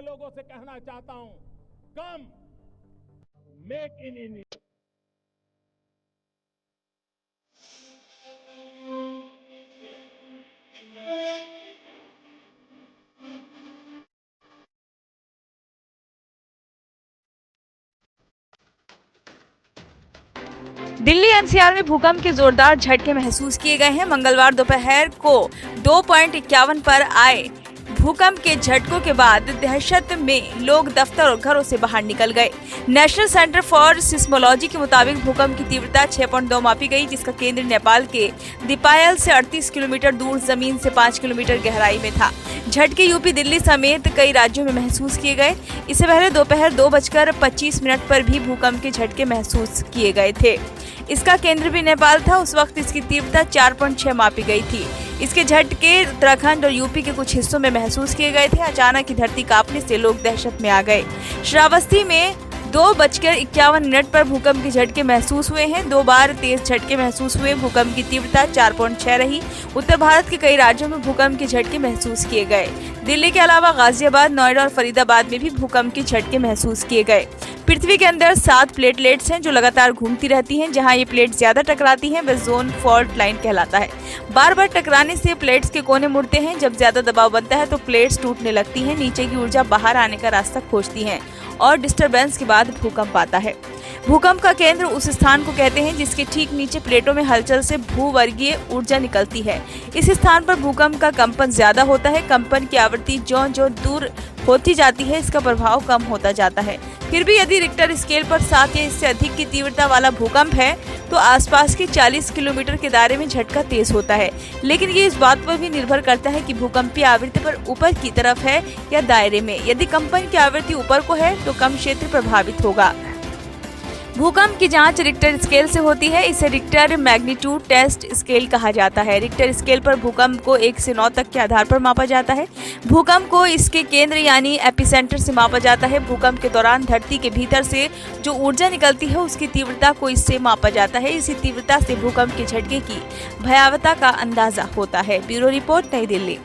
लोगों से कहना चाहता हूं, कम make in India. Delhi NCR में भूकंप के जोरदार झटके महसूस किए गए हैं। मंगलवार दोपहर को 2.51 पर आए भूकंप के झटकों के बाद दहशत में लोग दफ्तर और घरों से बाहर निकल गए। नेशनल सेंटर फॉर सिस्मोलॉजी के मुताबिक भूकंप की तीव्रता 6.2 मापी गई, जिसका केंद्र नेपाल के दीपायल से 38 किलोमीटर दूर जमीन से 5 किलोमीटर गहराई में था। झटके यूपी, दिल्ली समेत कई राज्यों में महसूस किए गए। इससे पहले दोपहर 2:25 पर भी भूकंप के झटके महसूस किए गए थे। इसका केंद्र भी नेपाल था। उस वक्त इसकी तीव्रता 4.6 मापी गई थी। इसके झटके उत्तराखंड और यूपी के कुछ हिस्सों में महसूस किए गए थे। अचानक ही धरती कांपने से लोग दहशत में आ गए। श्रावस्ती में 2:51 पर भूकंप के झटके महसूस हुए हैं। 2 बार तेज झटके महसूस हुए। भूकंप की तीव्रता 4.6 रही। उत्तर भारत के कई राज्यों में भूकंप के झटके महसूस किए गए। दिल्ली के अलावा गाजियाबाद, नोएडा और फरीदाबाद में भी भूकंप के झटके महसूस किए गए। पृथ्वी के अंदर 7 प्लेटलेट्स हैं जो लगातार घूमती रहती हैं। जहां ये प्लेट ज्यादा टकराती हैं वह जोन फॉल्ट लाइन कहलाता है। बार बार टकराने से प्लेट्स के कोने मुड़ते हैं। जब ज्यादा दबाव बनता है तो प्लेट्स टूटने लगती हैं। नीचे की ऊर्जा बाहर आने का रास्ता खोजती है और डिस्टरबेंस के बाद भूकंप आता है। भूकंप का केंद्र उस स्थान को कहते हैं जिसके ठीक नीचे प्लेटों में हलचल से भूवर्गीय ऊर्जा निकलती है। इस स्थान पर भूकंप का कंपन ज्यादा होता है। कंपन की आवृत्ति जो दूर होती जाती है, इसका प्रभाव कम होता जाता है। फिर भी यदि रिक्टर स्केल पर 7 या इससे अधिक की तीव्रता वाला भूकंप है तो आसपास के 40 किलोमीटर के दायरे में झटका तेज होता है। लेकिन ये इस बात पर भी निर्भर करता है कि भूकंपीय आवृत्ति पर ऊपर की तरफ है या दायरे में। यदि कंपन की आवृत्ति ऊपर को है तो कम क्षेत्र प्रभावित होगा। भूकंप की जांच रिक्टर स्केल से होती है। इसे रिक्टर मैग्नीट्यूड टेस्ट स्केल कहा जाता है। रिक्टर स्केल पर भूकंप को 1 से 9 तक के आधार पर मापा जाता है। भूकंप को इसके केंद्र यानी एपिसेंटर से मापा जाता है। भूकंप के दौरान धरती के भीतर से जो ऊर्जा निकलती है उसकी तीव्रता को इससे मापा जाता है। इसी तीव्रता से भूकंप के झटके की भयावहता का अंदाजा होता है। ब्यूरो रिपोर्ट, नई दिल्ली।